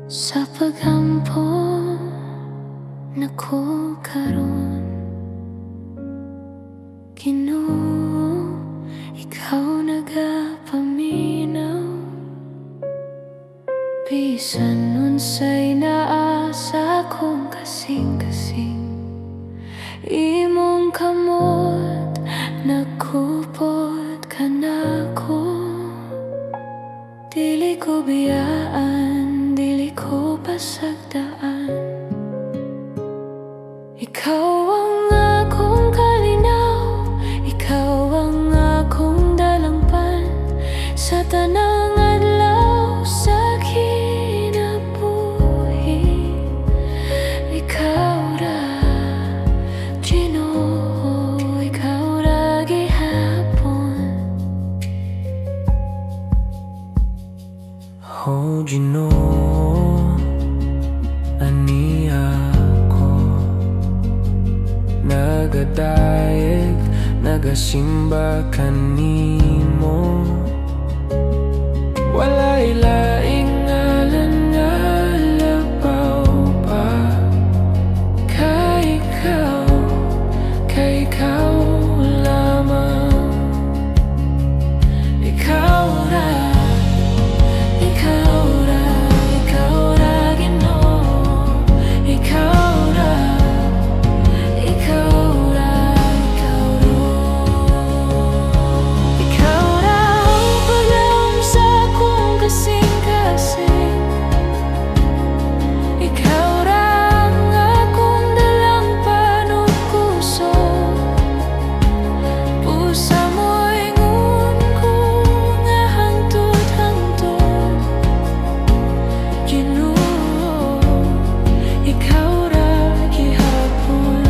Sa pag-ampon nako karon, Ginoo, ikaw nagapaminaw. Bisan unsay naa sa akong kasing-kasing, imong kamot nakupot ka nako. Dili ko biyaan, dili ko pasagdaan. Ikaw ang akong kalinaw, ikaw ang akong dalangpan sa tanang adlaw sa kinabuhi. Ikaw ra, Ginoo, ikaw ra gihapon. Oh Ginoo, ani ako nagadayeg, nagasimba kanimo. Walay laing ngalan nga labaw pa kay ikaw lamang. Ikaw ra, ikaw ra, ikaw ra Ginoo. Ikaw ra, ikaw ra, ikaw ra. Ikaw ra ang paglaom sa akong kasing-kasing. Ikaw ra ang akong dalang panukuso. Pusa mo ingon ko nga hangtod-hangtod. Ginoo, ikaw ra gihapon.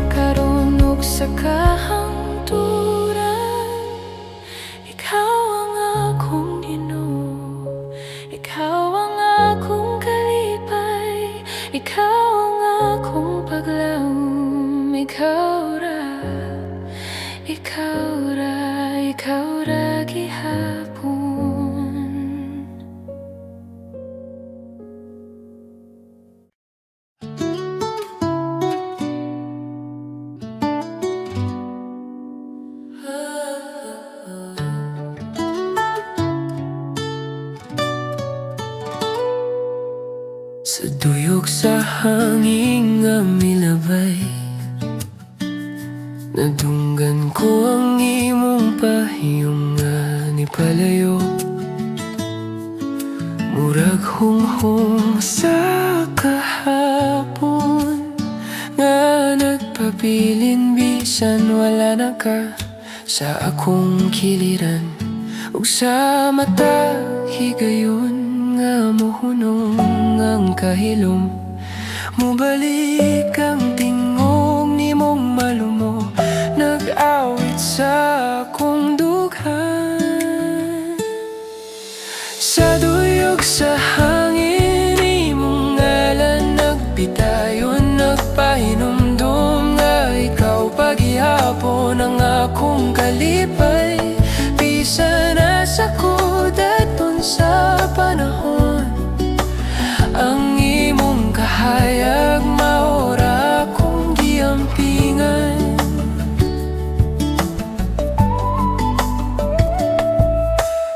Karon ug sa kahangturan, ikaw ang akong Ginoo. Ikaw ang akong kalipay, ikaw ang akong paglaom. Ikaw ra, ikaw ra, ikaw ra gihapon. Sa tuyok sa hangin nga milabay, nadunggan ko ang imong pahiyong nga nipalayo. Murag hunghong sa kahapon nga nagpabilin, bisan wala na ka sa akong kiliran. Ug sa mata higayon nga mohunong ang kahilom. Mubalik ang tingog nimong malumo, nag-awit sa akong dughan. Sa duyog sa hangin imong ngalan nagpitayon, nagpahinumdum nga ikaw paghihapon ang akong kalipay. Bisan nasa kudaton sa panahon, ang imong kahayag maora akong giampingan.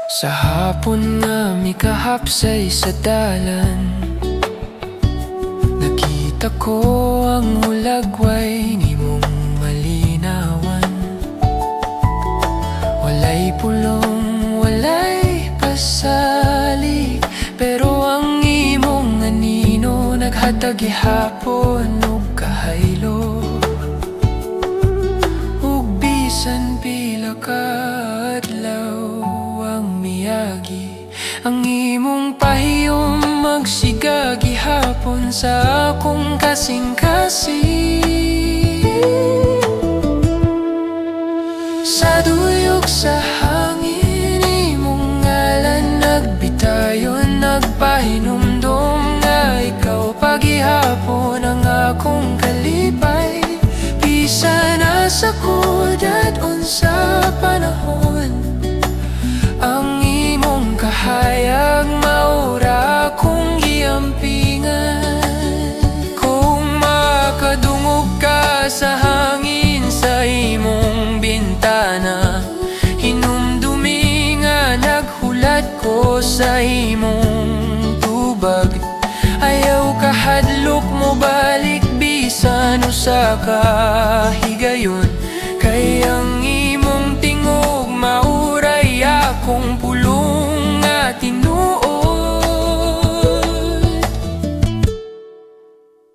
Sa hapon nga mikahapsay sa dalan, nakita ko ang hulagway nimong malinawan. Walay pulong, walay pasalig, pero ang imong anino naghatag gihapon ug kahaylo. Ug bisan pila ka adlaw ang miyagi, ang imong pahiyom magsiga gihapon. gihapon sa akong kasing-kasing. Sa tuyok sa hangin imong ngalan nagbitayon, nagpahinumdum nga ikaw pagihapon ang akong kalipay. Bisan nasa kudat unsa panahon, ang imong kahayag maura akong giampingan. Kung makadungog ka sa hangin sa imong bintana, hinumdumi nga naghulat ko sa imong tubag. Ayaw kahadlok mo balik bisan usa ka higayon, kay ang imong tingog mauray akong pulong nga tinuod.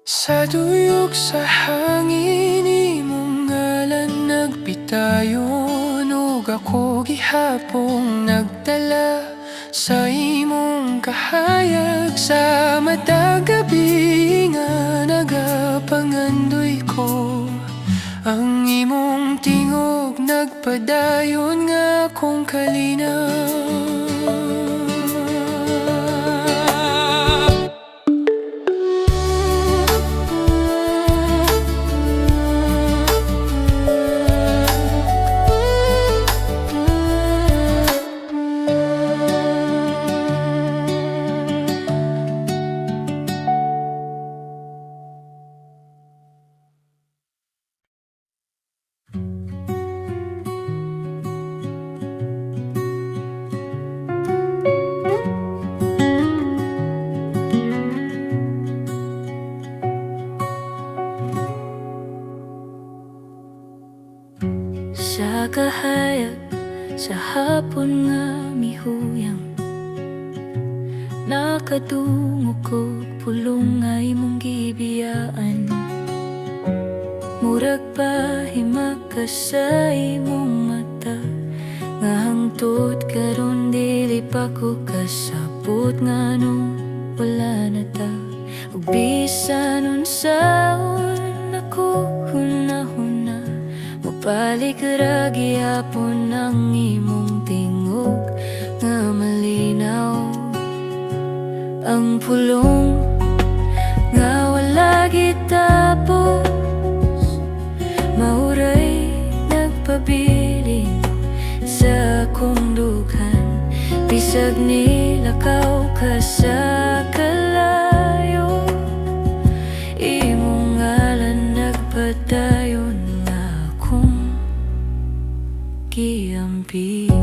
Sa tuyok sa hangin imong ngalan nagpitayon, ug ako gihapong nagdala sa imong kahayag. Sa matag gabi nga nagapangandoy ko, ang imong tingog nagpadayon nga akong kalinaw. Sa kahayag sa hapon nga mihuyang, nakadungog ko pulong nga imong gibiyaan. Murag pahimak ka sa imong mata, nga hangtod karon dili pa ko kasabot nga nung wala na ta. Ug bisan unsaon ako hunahuna, mabalik ra gihapon ang imong tingog nga malinaw. Ang pulong nga wala gitapos, mauray nagpabilin sa akong dughan. Bisag nilakaw ka sa kalayo, imong ngalan nagpadayon nga akong giampingan.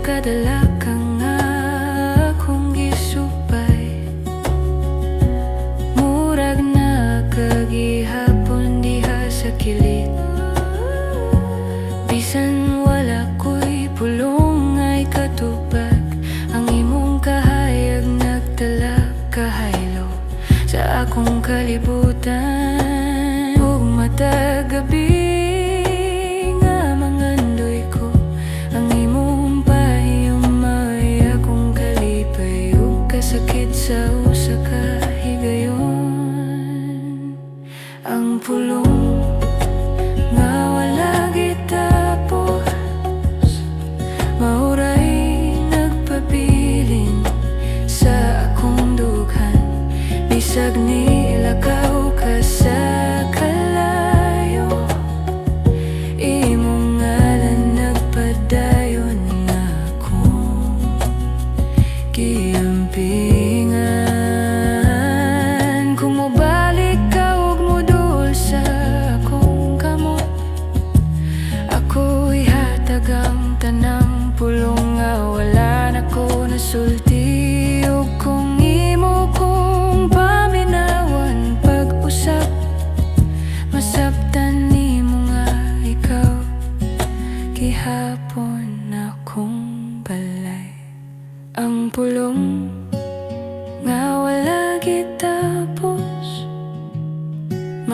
Kadalakang akong gisupay, murag na kagihapon diha sa kilit. Bisan wala ko'y pulong ay katubag, ang imong kahayag nagtala kahaylo sa akong kalibutan. Ug matag gabi nga mangandoy ko, ang imong sakit sa usa ka higayon. Ang pulong nga wala gitapos, mauray nagpabilin sa akong dughan. Bisag nilakaw ka sa kalayo, imong ngalan nagpadayon nga akong giampingan. Kung mobalik ka ug modul sa akong kamot, ako'y hatag ang tanang pulong nga wala na ko nasulti. Ug kung imo kong paminaw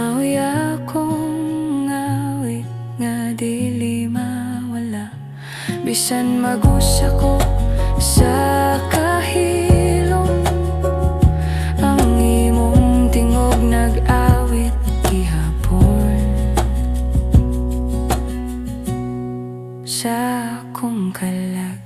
Mauya kong ngawit nga dili mawala, bisan magusa ko sa kahilom. Ang imong tingog nag-awit gihapon sa akong kalag.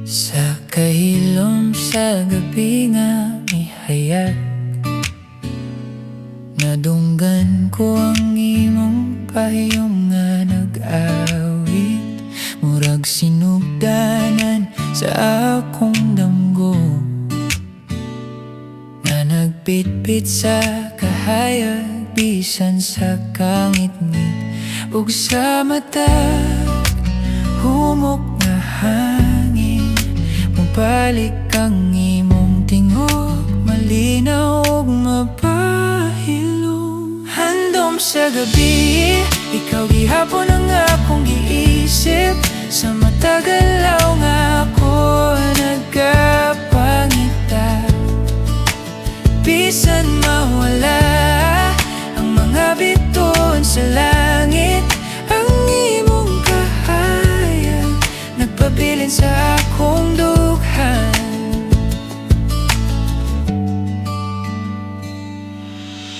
Sa kahilom sa gabi nga ihayag, nadunggan ko ang imong pahiyom nga nag-awit. Murag sinugdanan sa akong damgo, nga nagpitpit sa kahayag, bisan sa kangit-ngit ug sa mata humok na hangin. Mubalik ang imong tingog, malinaw ug mapahilom. Handom sa gabi, ikaw gihapon ang akong giisip. Sa matagalaw nga ako nagkapangita, bisan mawala ang mga bituon sa langit. Ang imong kahayag nagpabilin sa akong dughan.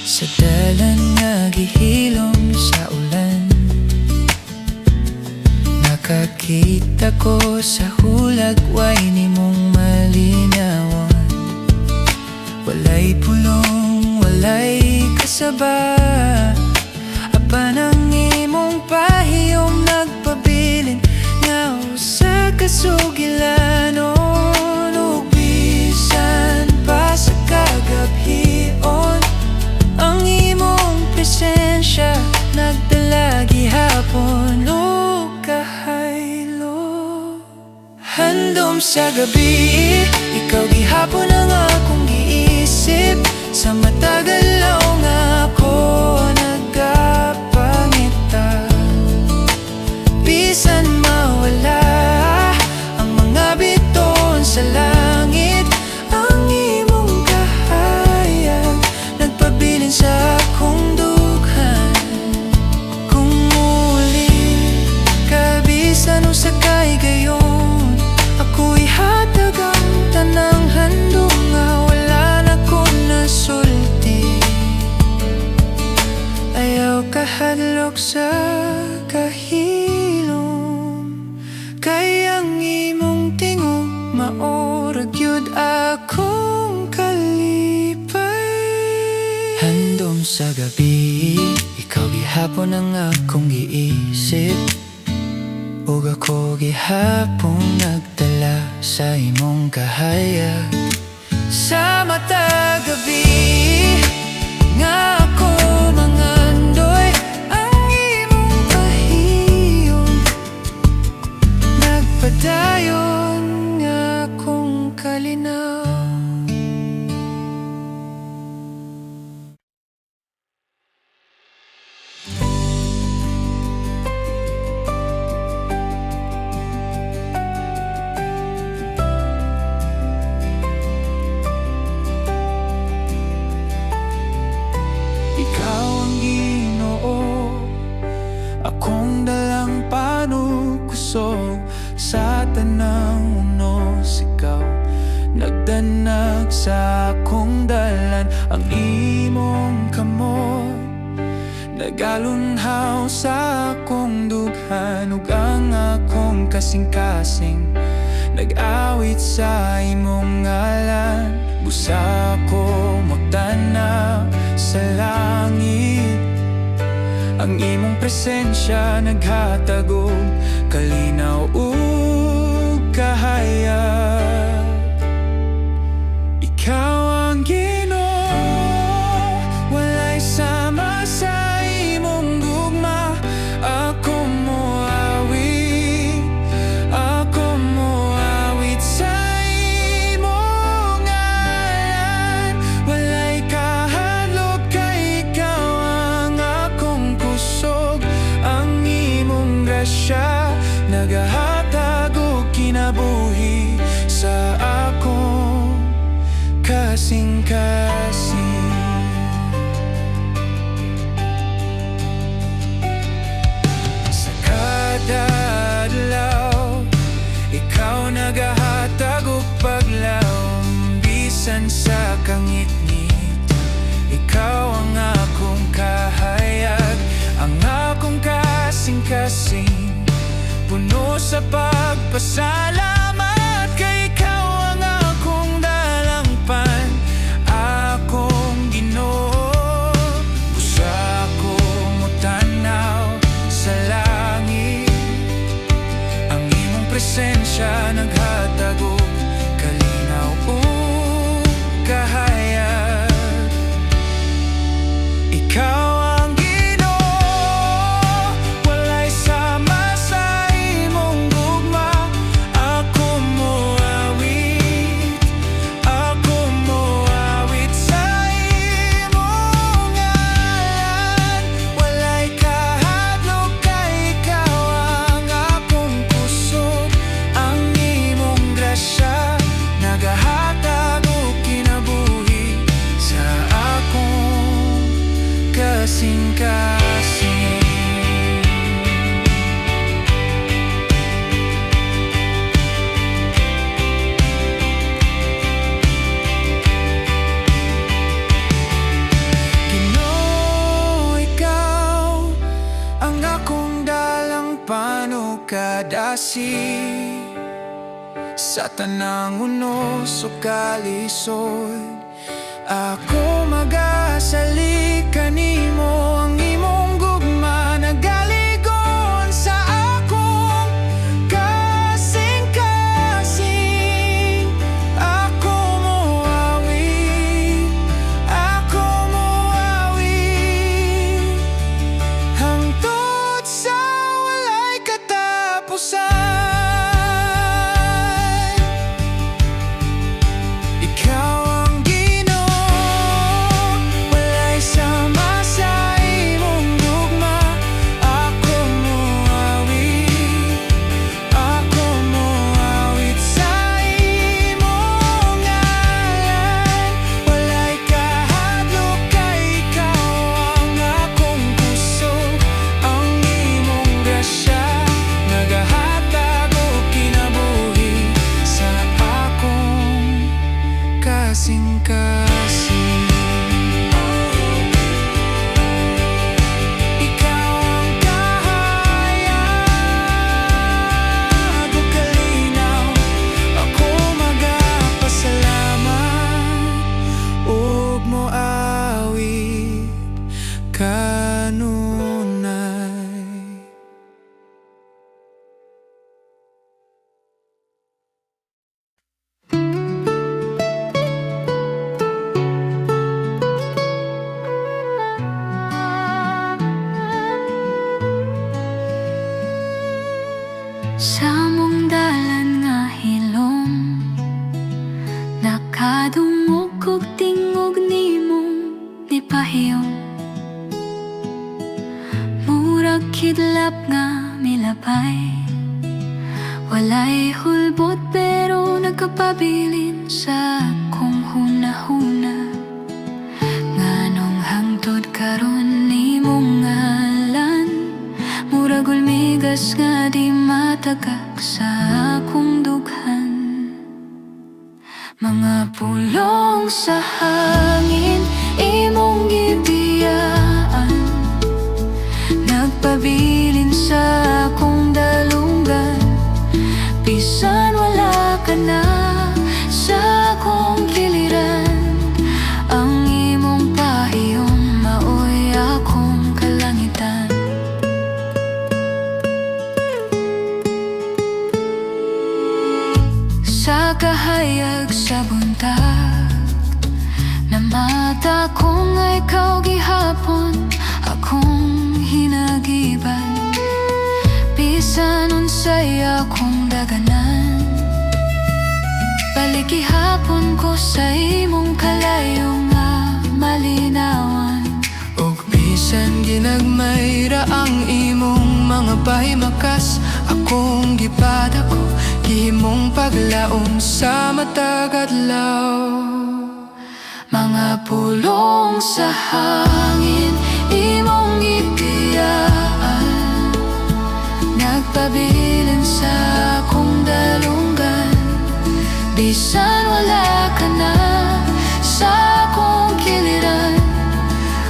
Sa dalan nga gihilom sa ulan, nakakita ko sa hulag way nimong malinawan. Walay pulong, walay kasaba, apan ang imong pahiyom nagpabilin nga sa kasugilanon. Ug bisan pa sa kagabhion, ang imong presensya nagdala gihapon ug kahaylo. Handom sa gabi, ikaw gihapon ang akong giisip. Sa matagalaw nga ako nagkapangita, bisan mawala ang mga bituon sa langit. Ang imong kahayag nagpabilin sa akong dughan. Kung muli ka bisan usakay gayon, ako'y hatag ang tanang handom nga wala na ko nasulti. Ayaw kahadlok sa kahilom, kay ang imong tingog maorag yun akong kalipay. Handom sa gabi, ikaw gihapon ang akong giisip. Ug ako gihapon nagdala sa imong kahayag. Sa mata gabi nga ako mangandoy, ang imong pahiyom nagpadayon nga akong kalinaw. Ikaw ang Ginoo, akong dalang panukusog. Sa tanang unos ikaw nagdanag sa akong dalan. Ang imong kamot nagalunhaw sa akong dughan, ug ang akong kasing-kasing nag-awit sa imong ngalan. Busa ko magtanaw sa langit, ang imong presensya naghatag og kalinaw ug kahayag. Ikaw ang Ginoo, walay sama sa imong gugma. Ako moawit kinabuhi sa akong kasing-kasing. Sa kada adlaw, ikaw nagahatag og paglaom. Bisan sa kangit-ngit, ikaw ang akong kahayag, ang akong kasing-kasing. Puno sa pagpasalamat, kay ikaw ang akong dalangpan, akong Ginoo. Busa akong mutanaw sa langit, ang imong presensya naghatag og kalinaw ug kahayag. Ikaw ang Ginoo, walay sama sa imong gugma. Ako moawit sa imong ngalan. Walay kahadlok, kay ikaw ang akong kusog, ang imong grasya nagahatag og kinabuhi sa akong kasing-kasing. Ginoo, ikaw ang akong dalangpan ug kadasi sa tanang unos ug kalisod. Ako magasalik kanimo, ang imong gugma nagaligon sa akong kasing-kasing. Ako moawit hangtod sa walay katapusan. Ikaw ang Ginoo, walay sama sa imong gugma. Ako moawit sa imong ngalan. Walay kahadlok, kay ikaw ang akong kusog, ang imong grasya nagahatag og kinabuhi sa akong kasing-kasing. Ikaw ang kahayag ug kalinaw, ako magapasalamat ug moawit kanunay. Sa mong dalan nga hilom, nakadungog kog tingog nimong nipahiyom. Murag kidlap nga milabay, walay hulbot pero nagkapabilin sa akong hunahuna. Nganong hangtod karon nimong ngalan, murag ulmigas nga di matagak sa akong dughan. Mga pulong sa hangin imong gibiyaan, nagpabilin sa akong dalunggan. Bisan wala ka na sa akong giliran, ang imong pahiyom maoy akong kalangitan. Sa kahayag sa buntag, namata ko nga ikaw gihapon akong hinagiban. Bisan unsay akong daganan, balik gihapon ko sa imong kalayo nga malinawan. Og bisan ginagmayra ang imong mga pahimakas, akong gipadako Gihimong paglaom sa matag adlaw. Mga pulong sa hangin imong gibiyaan, nagpabilin sa akong dalunggan. Bisan wala ka na sa akong kiliran,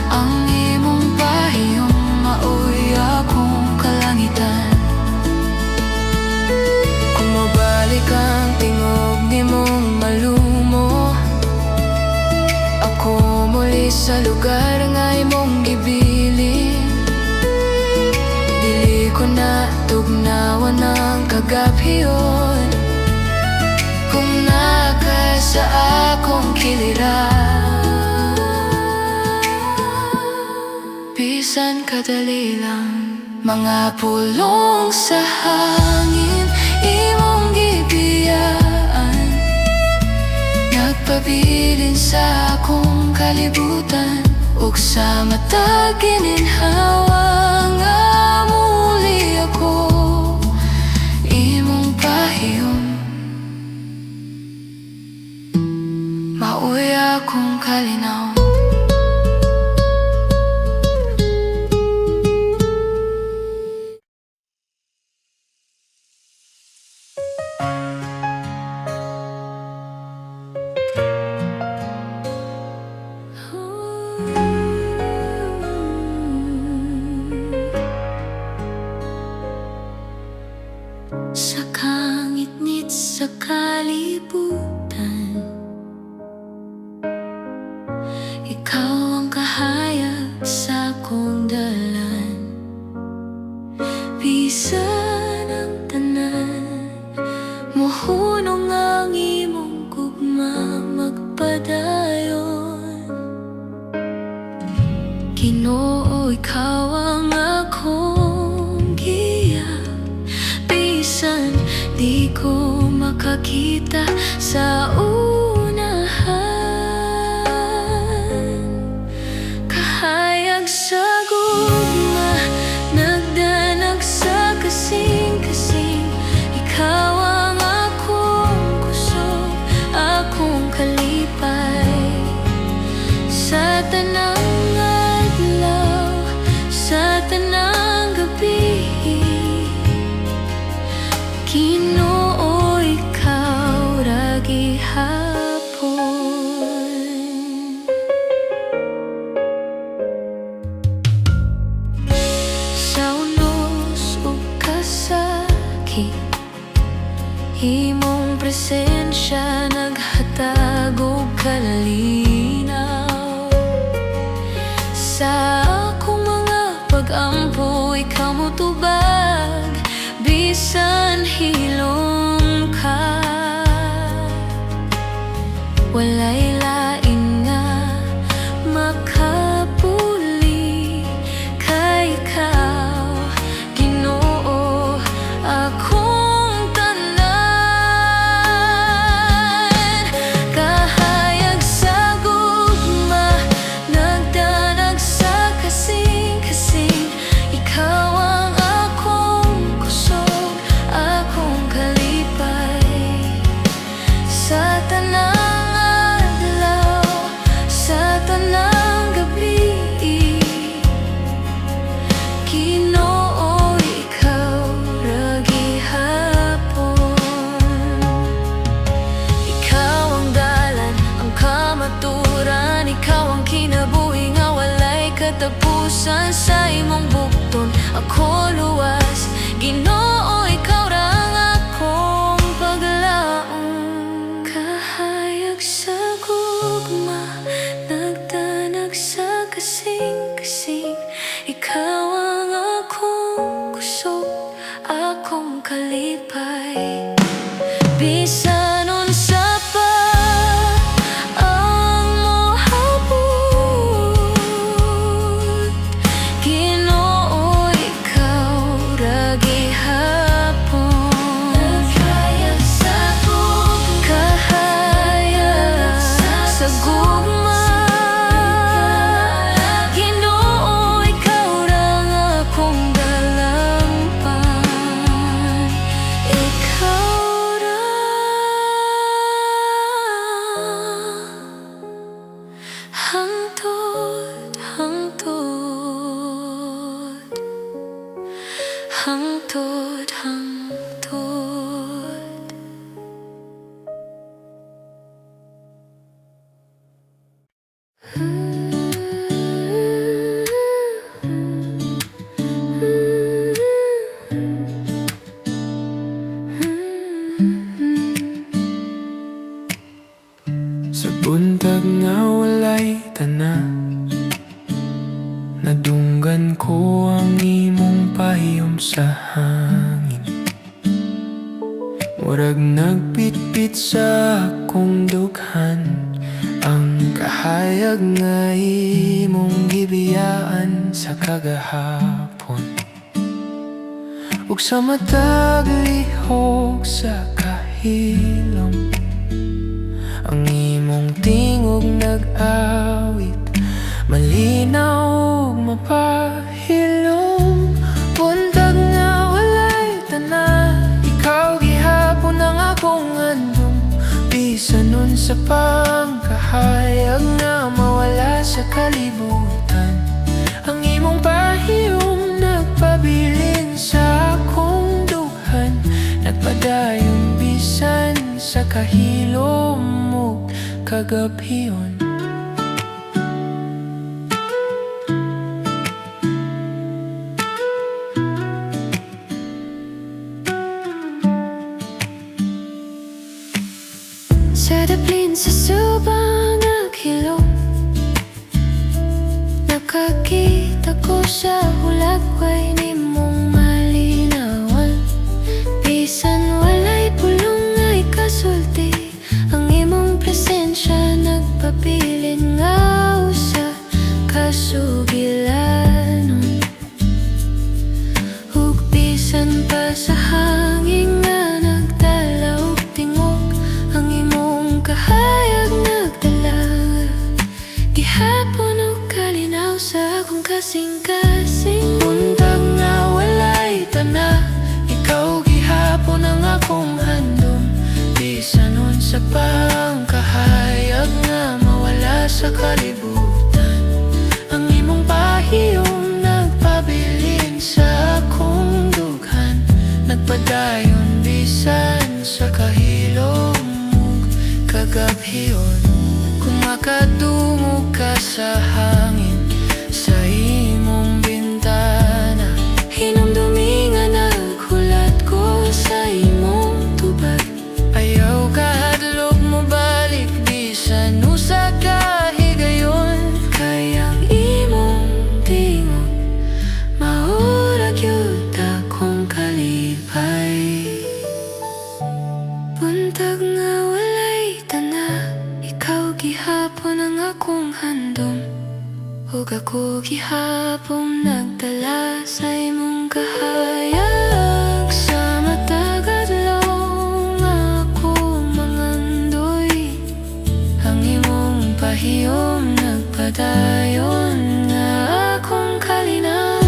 ang imong pahiyong maoy akong kalangitan. Kung mabalik ang tingog nimong malumo, ako muli sa lugar nga imong gibilin. Dili ko na tugnawan ang kagabhiyon, kung naka sa akong kiliran. Bisan kadali lang, mga pulong sa hangin imong gibiyaan, nagpabilin sa akong kalibutan. Ug sa matag gininhawa nga muli ako imong pahiyom, maoy akong kalinaw. Sa kangit-ngit sa kalibutan, ikaw ang kahayag sa akong dalan. Bisan ang tanan, mohunong ang imong gugma magpadayon. Ginoo, ikaw ang akong giya, bisan di ko makakita sa unahan. Kahayag sa gugma, nagdanag sa kasing-kasing. Ikaw ang akong kusog, akong kalipay. Sa tanang adlaw, sa tanang gabi, Ginoo, ikaw ra gihapon. Sa unos ug kasakit, imong presensya naghatag og kalinaw. Sa akong mga pag-ampo, ikaw motubag, bisan hilom ka. Walay lain nga makapuli kay ikaw, Ginoo, akong tanan. Kahayag sa gugma, nagdanag sa kasing-kasing. Ikaw ang akong kusog, akong kalipay. Sa tanang adlaw, sa tanang gabi, Ginoo, ikaw ra gihapon. Ikaw ang dalan, ang kamaturan. Ikaw ang kinabuhi nga walay katapusan. Sa imong bukton ako luwas, Ginoo, ikaw ra ang akong paglaom. Kahayag sa gugma, nagdanag sa kasing-kasing. Ikaw ang akong kusog, akong kalipay. Bisan unsa pa ang mohabot, Ginoo, ikaw ra gihapon. Kahayag sa gugma, Ginoo, ikaw ra ang akong dalampan. Ikaw Buntag nga walay tana, nadunggan ko ang imong pahiyom sa hangin. Murag nagpitpit sa akong dughan ang kahayag nga imong gibiyaan sa kagahapon. Ug sa matag lihok sa kahilom, ang imong tingog nag-awit, malinaw ug mapahilom. Buntag nga walay tana, ikaw gihapon ang akong andong. Bisan nun sa pangkahayag nga mawala sa kalibutan, ang imong pahiyom nagpabilin sa akong dughan, nagpadayon bisan sa kahilom mo kagabhion. Sa daplin sa subang naghilom, nakakita ko sa hulagway nimong malinawan. Bisan walay pulong ay kasulti, ang imong presensya nagpabilin nga usa kasugilanon. Ug bisan pa sa hangin nga nagdala og tingog, ang imong kahayag nagdala gihapon og kalinaw sa akong kasing-kasing. Buntag nga walay tana, ikaw gihapon ang akong handom. Bisan nun sa pangkahayag nga mawala sa kalibutan, ang imong pahiyom nagpabilin sa akong dughan, nagpadayon bisan sa kahilom ug kagabhion. Kung makadungog ka sa hangin sa imong bintana, hinumdumi nga naghulat ko sa imong tubag. Ayaw ka hadlok mo balik bisan usa ka higayon, Kayang imong tingog maurag yun akong kalipay. Buntag nga walay tana, ikaw gihapon ang akong handom. Ug ako gihapon nagdala sa imong kahayag. Sa matag adlaw nga ako mangandoy, ang imong pahiyom nagpadayon nga akong kalinaw.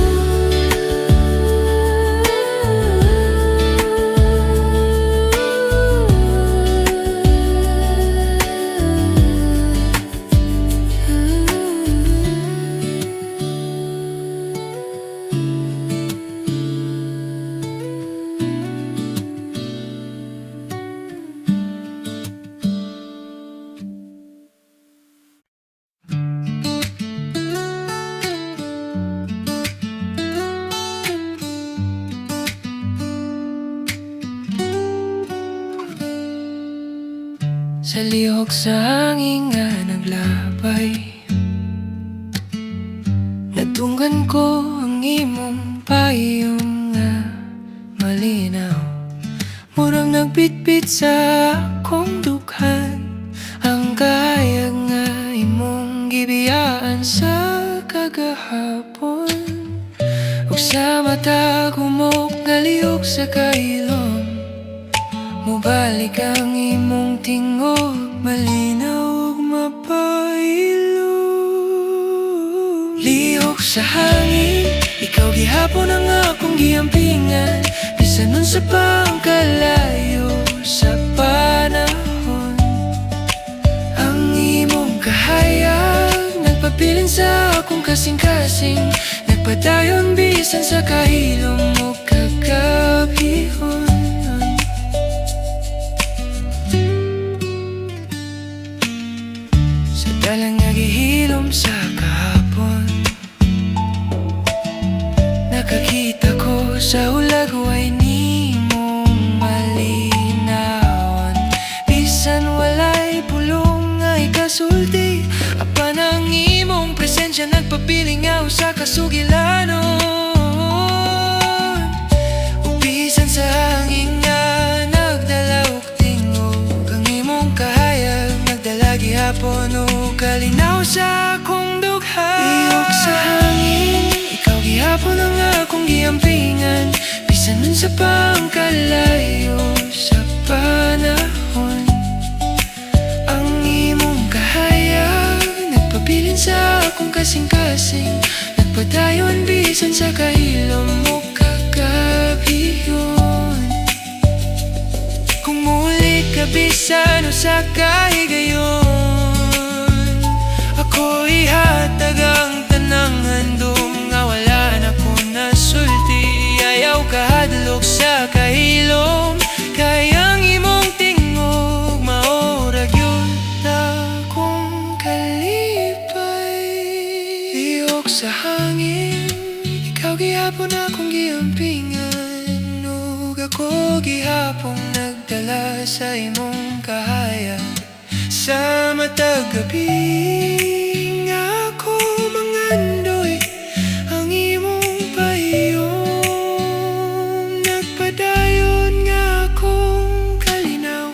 sa lihok sa hangin nga naglabay, nadunggan ko ang imong pahiyom nga malinaw. Murang nagbitbit sa akong dughan, ang kahayag nga imong gibiyaan sa kagahapon. Ug sa mata kumok nga lihok sa kahilom, mubalik ang imong tingog, malinaw ug mapahilom. Lihok sa hangin, ikaw gihapon ang akong giampingan. Bisan nun sa pangkalayo sa panahon, ang imong kahayag nagpabilin sa akong kasing-kasing, nagpadayon bisan sa kahilom mo kagabihon. Sa dalang nagihilom sa kahapon, nakakita ko sa hulagway nimong malinawan. Bisan walay pulong ay nagpabilingaw sa kasugilanon. Ubisan sa hangin nga nagdala og tingog, ang imong kahayag nagdala gihapon og kalinaw sa akong dugha. Ihok sa hangin, ikaw gihapon ang akong giampingan, bisan unsa pa ang kalayo sa panahon. Ang imong kahayag nagpabilin sa akong kasing-kasing, nagpadayon bisan sa kahilom mo kagabiyon. Kung muli ka bisan o sa kahigayon, ako ihatag ang tanang handom, nga wala na ko nasulti. Ayaw kahadlok sa kahilom, kayang imong tingog maurag yun akong kalipay. Ihok sa hangin, ikaw gihapon akong giampingan, ug ako gihapon nagdala sa imong kahayag. Sa matag gabi nga ako mangandoy, ang imong pahiyom nagpadayon nga akong kalinaw.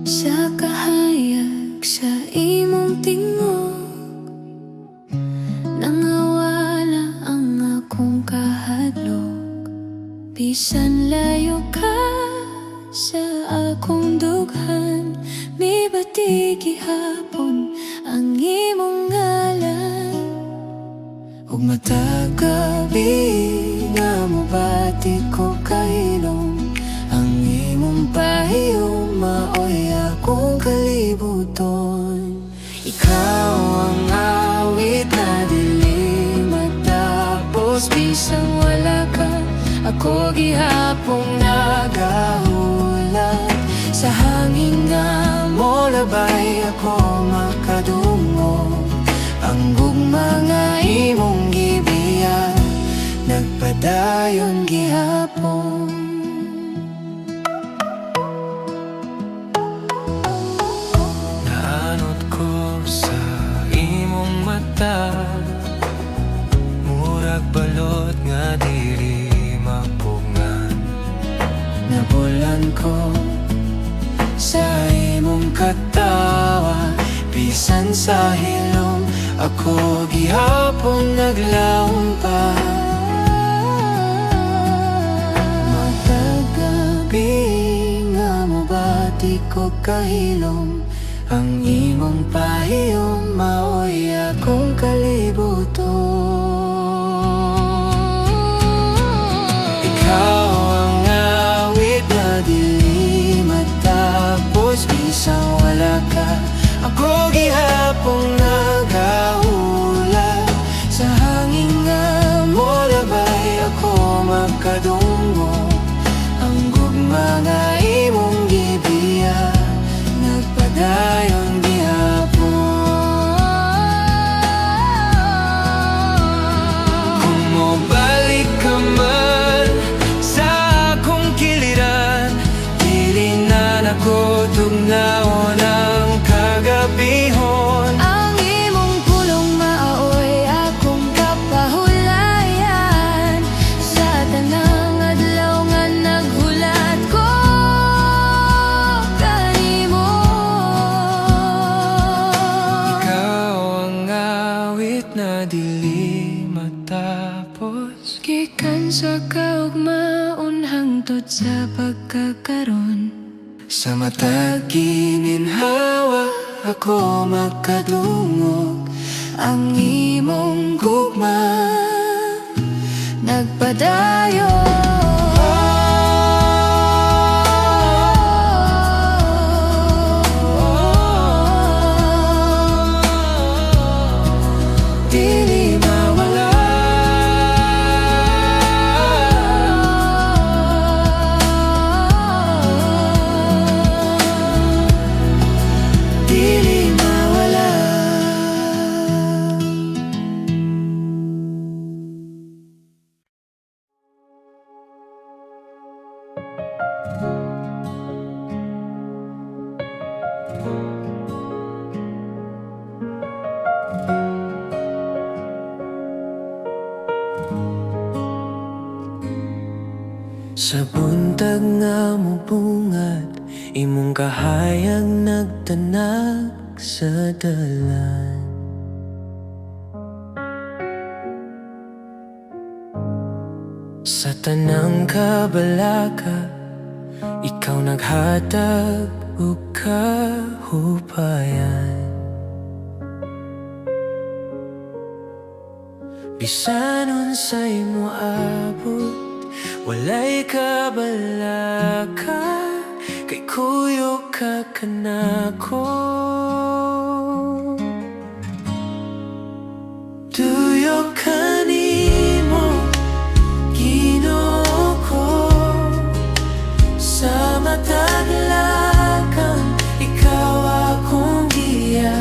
Sa kahayag sa imong tingog, nangawala ang akong kahadlok, bisan layo ka sa akong dughan. Mibati gihapon ang imong ngalan, Ug matag gabi nga mobati ko kahilom, ang imong pahiyom maoy akong kalibuton. Ikaw ang awit na dili matapos, bisang wala ka, ako gihapong nagahulat. sa hangin nga mo labay ako makadungog, ang gugma nga imong gibiya nagpadayon gihapon. Naanot ko sa imong mata, murag balot nga dili mapungan. Nabulan ko sa imong katawa, bisan sa hilom ako gihapon naglaom pa. Matag gabi nga mobati ko kahilom, ang imong pahiyom maoy akong kalibuton. Ikaw ang awit na dili matapos, bisang wala ka, ako gihapong nagahulat. Sa hangin nga mo labay ako makadungog, ang gugma nga imong gibiya nagpadayon gihapon. Kung mobalik ka man sa akong kiliran, dili na nako tugnaon ang kagabihon. ang imong pulong maoy akong kapahulayan, sa tanang adlaw nga naghulat ko kanimo. Ikaw ang awit na dili matapos, Gikan sa kaugmaon hangtod sa pagkakaron, sa matag gininhawa ako makadungog, ang imong gugma nagpadayo. Dili mawala. Dili mawala. Sa buntag nga mubungad, imong kahayag nagtanag sa dalan. Sa tanang kabalaka, ikaw naghatag ug kahupayan. Bisan unsay moabot, walay kabalaka, kay kuyo ka kanako. Tuyo kanimo, Ginoo ko, sa matag lakang ikaw akong giya.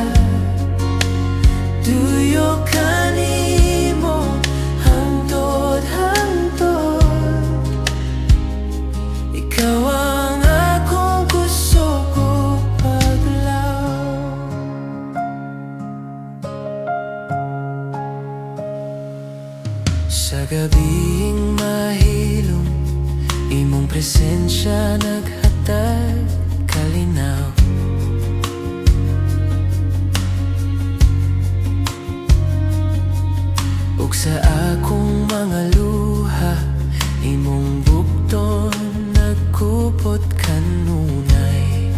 Tuyo kanimo, hangtod-hangtod, ikaw ang akong kusog ug paglaw. Sa gabing mahilom, imong presensya naghatag kalinaw. Ug sa akong mga luha, imong bugton nagkupot kanunay.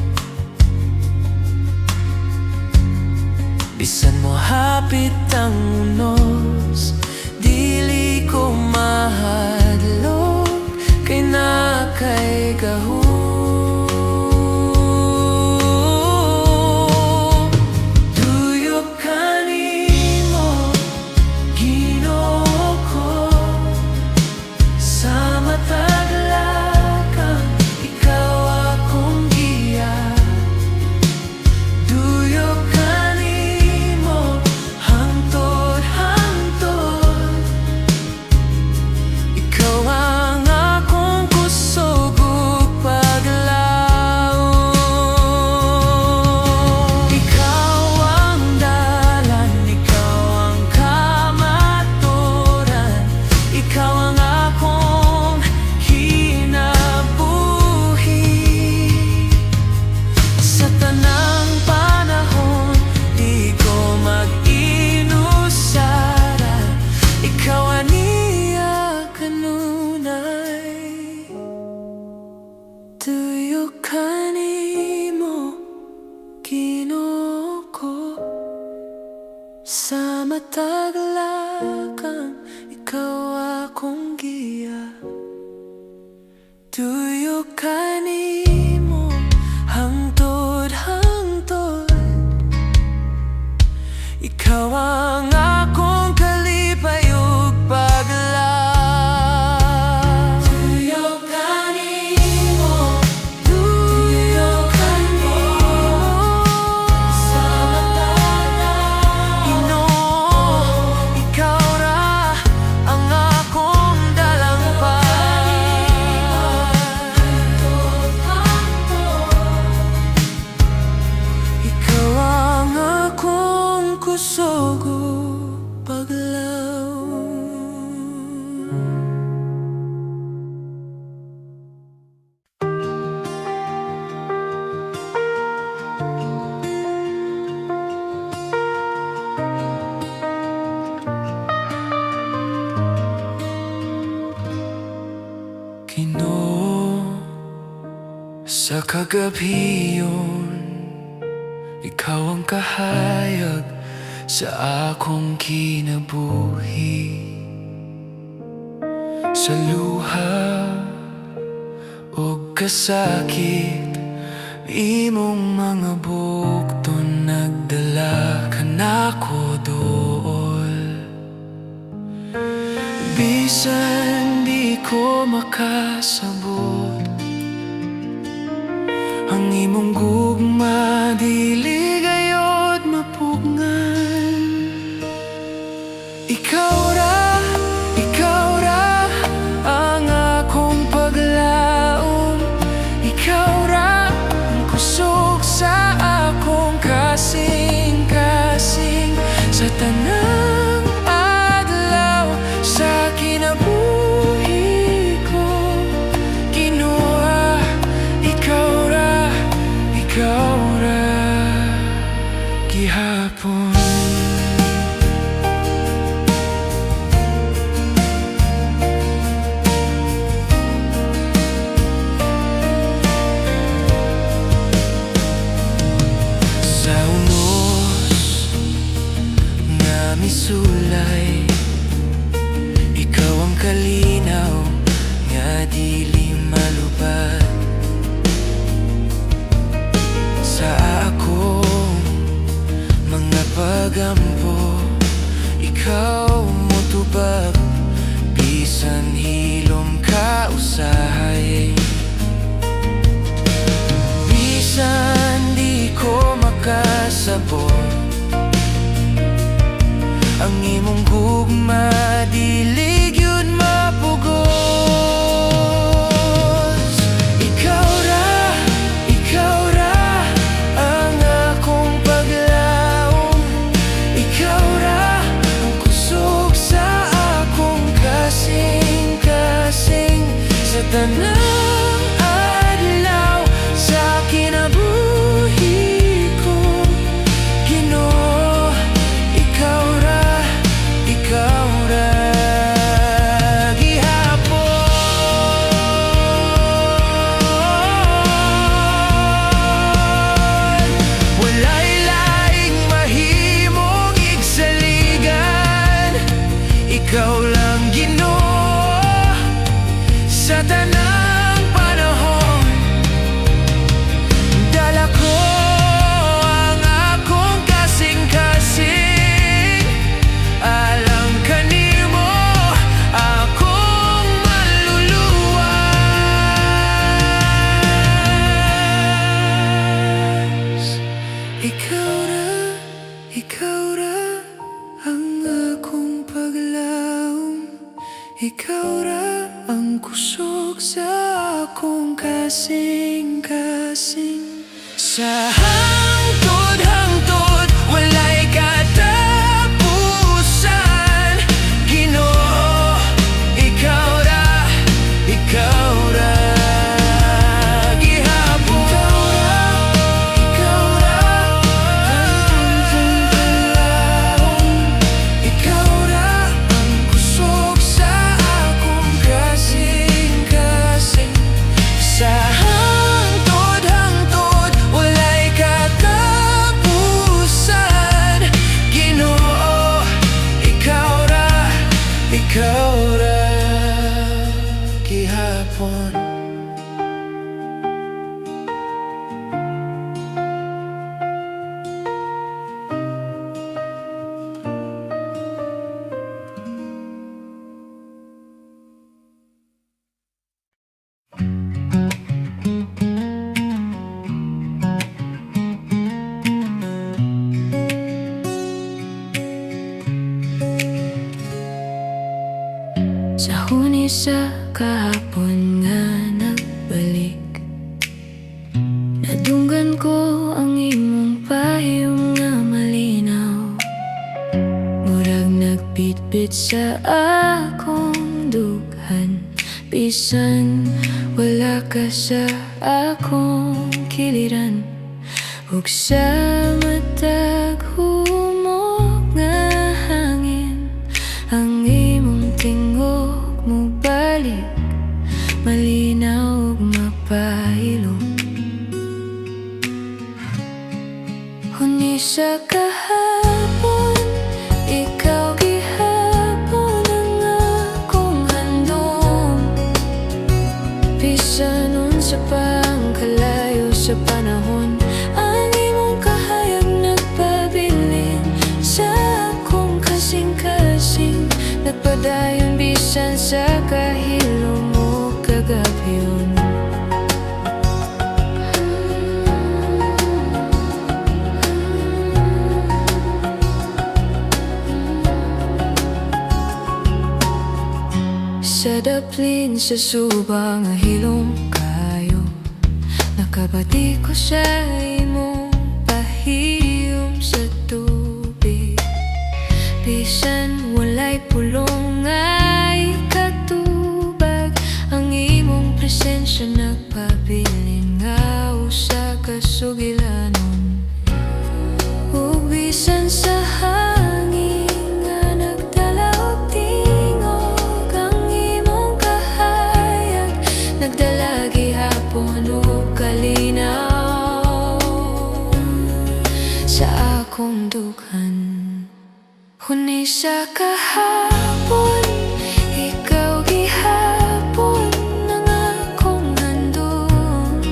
Bisan mo hapit ang unos, dili ko mahadlok, kay na kay gahum. Tuyo kanimo, Ginoo ko, sa matag lakang ikaw akong giya. Tuyo kanimo, hangtod-hangtod, ikaw ang akong kusog ug paglaw. Ikaw ang dalan, ikaw ang kamaturan, ikaw ang akong kinabuhi. Sa tanang panahon, di ko mag-inusara, ikaw aniya kanunay. Tuyo kanimo, Ginoo ko, sa matag lakang ikaw akong giya. Tuyo kanimo, hangtod-hangtod, ikaw ang akong kalipay ug paglaw. Tuyo kanimo, sa matag Ginoo, ikaw ra ang akong dalampag. Ikaw ang akong kusog ug paglaw. Ginoo, sa kagabiyon, ikaw ang kahayag sa akong kinabuhi. Sa luha o kasakit, imong mga bukton nagdala ka nako dool. Bisan di ko makasabot, ang imong gugma dili gayod mapugngan. Ikaw ra ang akong paglaom. Ikaw ra ang kusog sa akong kasing-kasing. Sa tanang adlaw sa kinabuhi ko, Ginoo, ikaw ra gihapon. Misulay, ikaw ang kalinaw nga dili malubad sa akong mga pagampo. Ikaw motubag bisan hilom ka usahay, bisan di ko makasabot. Ang imong gugma dili gyud mapugos. Ikaw ra ang akong paglaom. Ikaw ra ang kusog sa akong kasing-kasing. Sa tanang adlaw sa kinabuhi ko, Ginoo, ikaw ra gihapon. Walay laing mahimong igsaligan. Ikaw lang, Ginoo, sa tanang panahon. Dala ko ang akong kasing-kasing, alang kanimo akong maluluwas. Ikaw ra ang akong paglaom. Ikaw ra ang kusog sa akong kasing-kasing. Sa hangtod walay katapusan, Ginoo, ikaw ra gihapon. Ikaw ra ang paglaom. Ikaw ra ang kusog sa akong kasing-kasing. Sa hangtod walay katapusan, Ginoo, ikaw ra gihapon. Sa huni sa kahapon nga nagbalik, nadunggan ko ang imong payong nga malinaw. Murag nagpitpit sa akong dughan, bisan wala ka sa akong kiliran. Ug sa matag humok nga hangin, ang imong tingog mo balik, malinaw ug mapahilom. Huni sa kahapon, ikaw gihapon ang akong handom. daplin sa subang ahilom kayo. Nakabati ko sa imong pahiyom sa tubig. Bisan walay pulong ay katubag, ang imong presensya nagpabilin nga usa ka sugilanon. Ug bisan sa hangin nga nagdala og tingog, ang imong kahayag nagdala gihapon og kalinaw sa akong dughan. Huni sa kahapon, ikaw gihapon ang akong handom.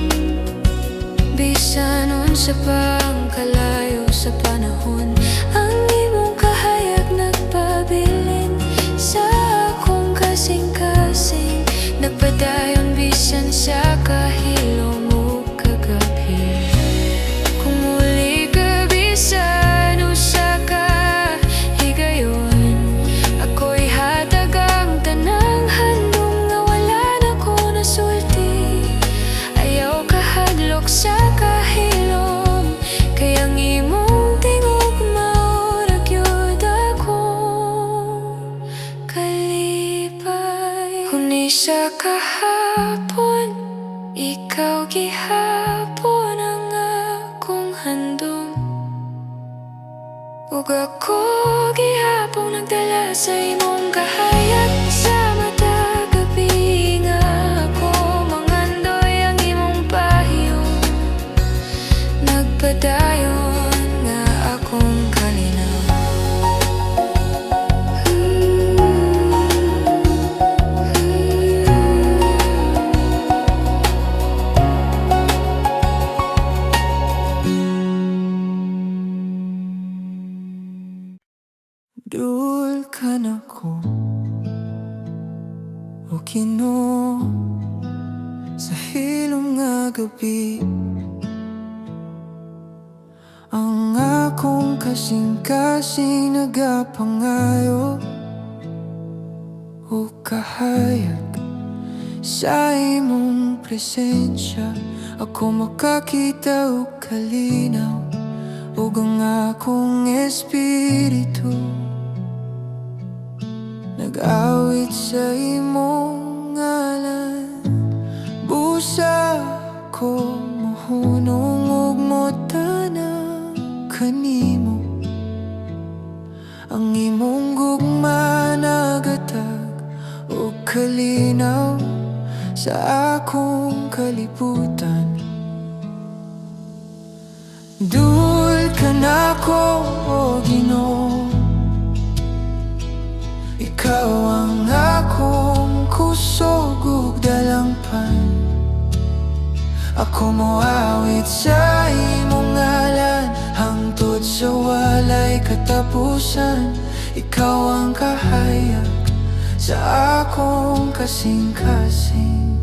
Bisan unsa pang kalayo sa panahon, ang imong kahayag nagpabilin sa akong kasing-kasing. Nagpadayon bisan sa kahilom o kagabi. Kung muli ka bisan usa ka higayon, ako'y hatag ang tanang handom nga wala na ko nasulti. Ayaw kahadlok sa kahilom, kay ang imong tingog maurag yun akong kalipay. Huni sa kahapon, ikaw gihapon ang akong handom. Ug ako gihapon nagdala sa imong kahayag sa matag gabi nga ako mangandoy ang imong pahiyom. Nagpadayon nga akong kalinaw. Dul ka na ko o Ginoo sa hilom nga gabi. Ang akong kasing-kasing nagapangayo o kahayag sa imong presensya. Ako makakita o kalinaw ug ang akong espiritu nag-awit sa imong ngalan. Busa ko mohunong ug motanang kanimo, ang imong gugma nagatag ug kalinaw sa akong kalibutan. Dul ka na ko o Ginoo, ikaw ang akong kusog ug dalangpan. Ako moawit sa imong ngalan hangtod sa walay katapusan. Ikaw ang kahayag sa akong kasing-kasing.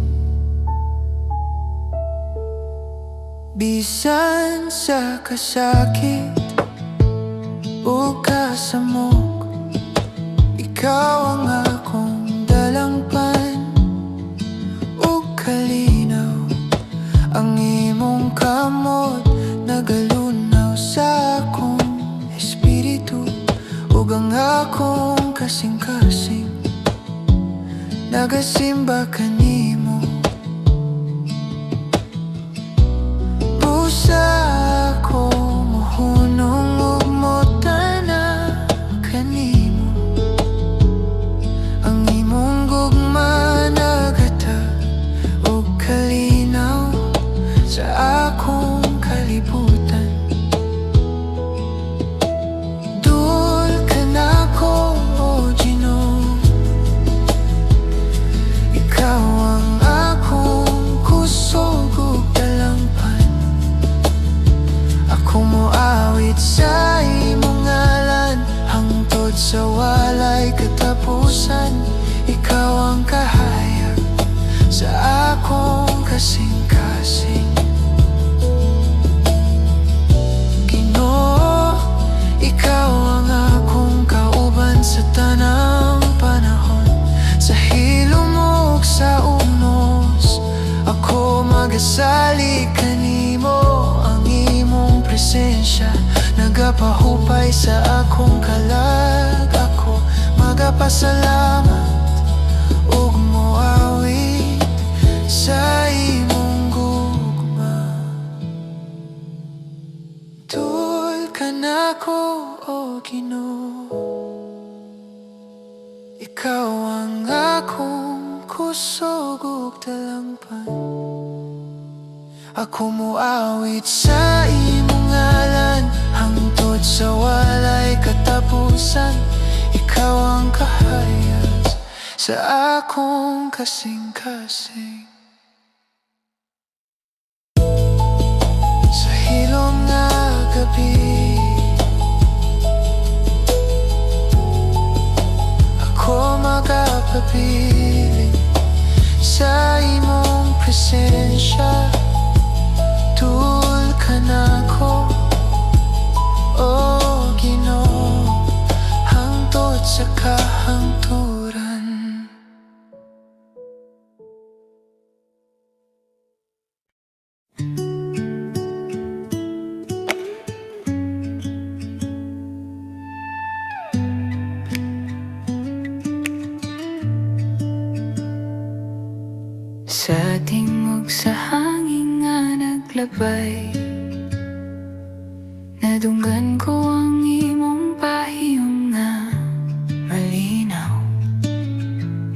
Bisan sa kasakit o kasamok, ikaw ang akong dalangpan o kalinaw. Ang imong kamot nagalunaw sa akong espiritu ug ang akong kasing-kasing nagasimba kanimo. Busa ako mohunong ug motana kanimo, ang imong gugma nagatag ug kalinaw sa akong kalibutan. Dul ka na ko o Ginoo, ikaw magapahupay sa akong kalag. Ako magapasalamat ug moawit sa imong gugma. Tul ka nako, o Ginoo, ikaw ang akong kusog ug talangpan. Ako moawit sa imong ngalan hangtod sa walay katapusan. Ikaw ang kahayag sa akong kasing-kasing. Sa hilom nga gabi, ako magapabilin sa imong presensya. Tul ka nako, o Ginoo, hangtod sa kahangturan. Sa tingog sa hangin nga naglabay, nadunggan ko ang imong pahiyong nga malinaw.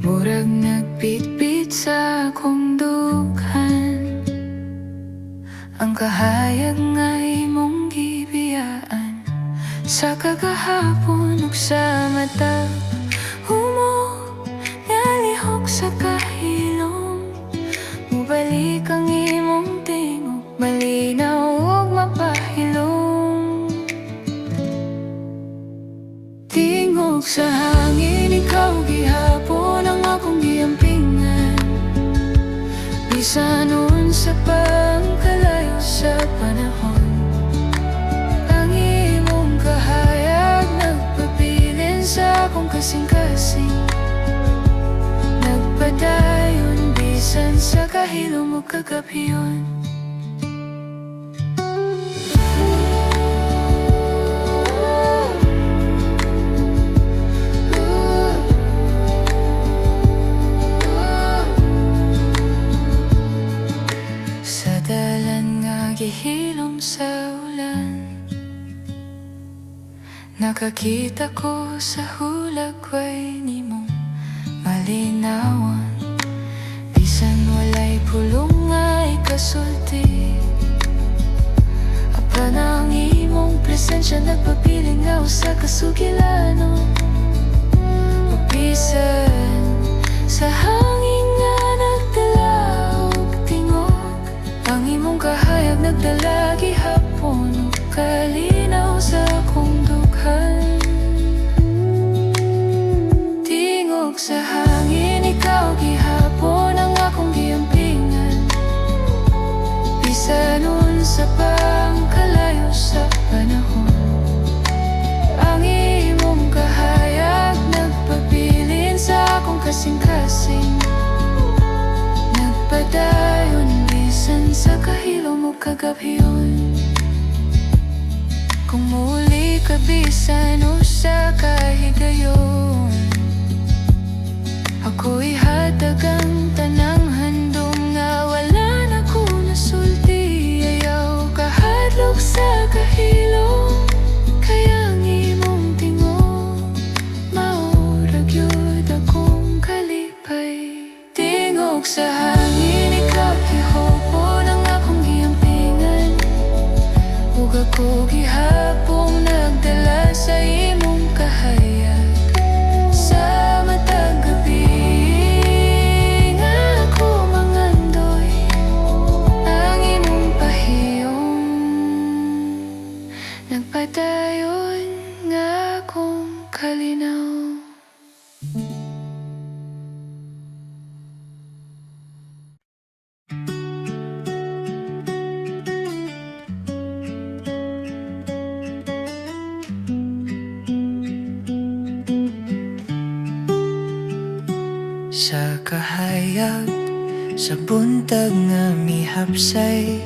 Murag nagpitpit sa akong dughan ang kahayag nga imong gibiyaan. Sa kagahapon ug sa mata humog nalihok sa kahilom. Mubalik ang imong tingog, malinaw ug mapahilom. Tingog sa hangin, ikaw gihapon ang akong giampingan. Bisan unsa pang kalayo sa panahon, ang imong kahayag nagpabilin sa akong kasing-kasing. Nagpadayon bisan sa kahilom ug kagabhiyon. Sa dalan nga gihilom sa ulan, nakakita ko sa hulagway nimong malinawan. Bisan walay pulong nga ikasulti, apan ang imong presensya nagpapiling nga usa ka sugilano. Bisan sa hangin nga nagdala og tingog, ang imong kahayag nagdala gihapon ug kalinaw sa akong dughan. Tingog sa hangin, ikaw gihapon ang akong giampingan. Bisan unsa pang kalayo sa panahon, ang imong kahayag nagpabilin sa akong kasing-kasing. Nagpadayon bisan sa kahilom ug kagabhiyon. Kung muli ka bisan usa ka higayon, ako'y hatag ang tanang handom nga wala na ko nasulti. Ayaw kahadlok sa kahilom, kaya ang imong tingog maurag yun akong kalipay. Tingog sa hangin, ikaw gihapon ang akong giampingan. Ug ako gihapon nagdala sa imong kahayag. Sa matag gabi nga ako mangandoy ang imong pahiyong. Nagpadayon nga akong kalinaw. Sa kahayag, sa buntag nga mihapsay,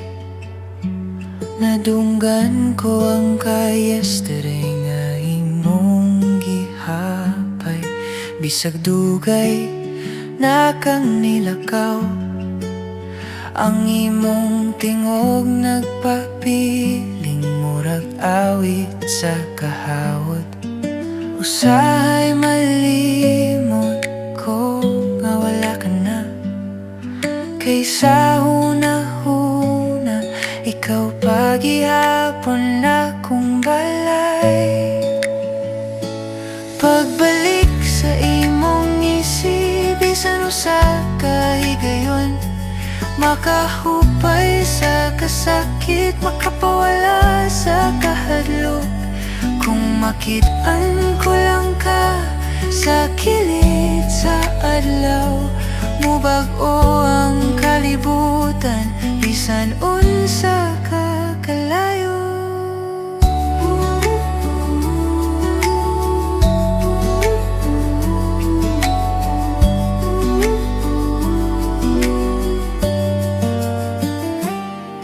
Nadunggan ko ang yesterday nga imong gihapay. Bisag dugay na kang nilakaw, ang imong tingog nagpapiling murag awit sa kahawot. Usahay malimot ko nga wala ka na, kaysa huna-huna ikaw pagihapon na kong balay. Pagbalik sa imong isip, bisan usa ka higayon, makahupay sa kasakit, makapawala sa kahadlok. Kung makit-an ko lang ka sa kilid sa adlaw, mubag-o ang kalibutan, bisan unsa ka kalayo.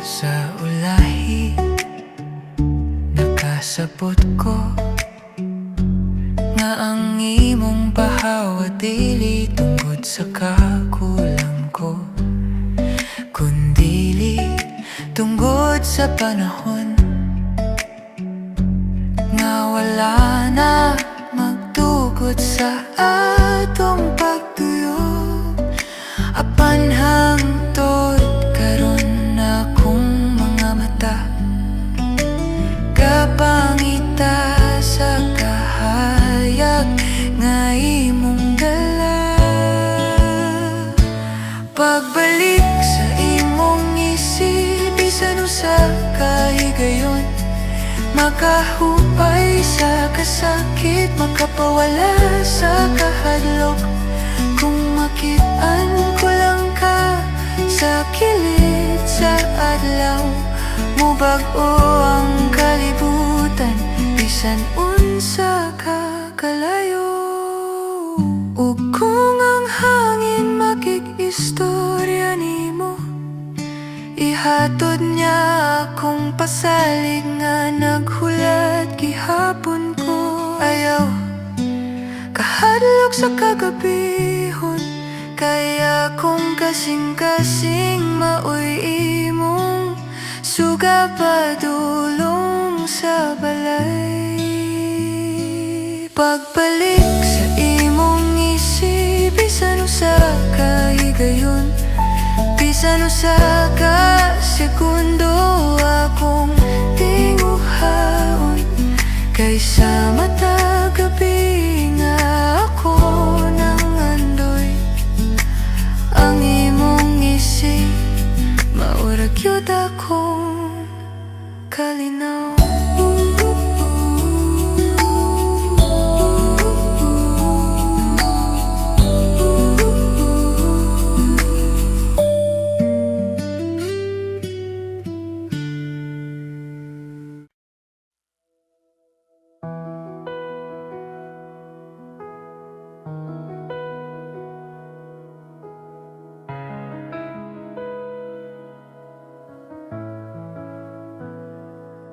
Sa ulahi nakasabot ko nga ang imong pahawa dili tungkod sa kakulang ko, kundili tungkod sa panahon nga wala na magtugot sa atong pagtuyo. Apan hangtod karon na akong mga mata, kapangita sa kahayag nga imong dala. Pagbalik sa imong isip, bisan usa ka higayon, makahupay sa kasakit, makapawala sa kahadlok. Kung makit-an ko lang ka sa kilid sa adlaw, mubag-o ang kalibutan, bisan unsa ka kalayo. Ug kung ang hangin makikistorya nimo, ihatod niya akong pasalig nga naghulat gihapon ko. Ayaw kahadlok sa kagabihon, kaya kung kasing-kasing maoy imong suga padulong sa balay. Pagbalik sa imong isip, bisan usa ka higayon, bisan usa ka segundo akong tinguhaon, kaysa matagabi nga ako nang andoy. Ang imong isip maurag yun akong kalinaw.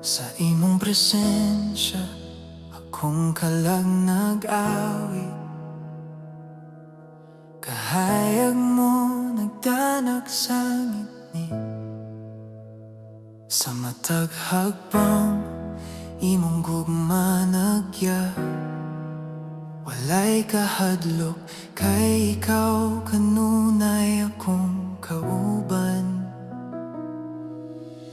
Sa imong presensya, akong kalag nag-awit. Kahayag mo nagdanak sa ngitni, sa matag hagbang imong gugma nagya. Walay kahadlok, kay ikaw kanunay akong kauban.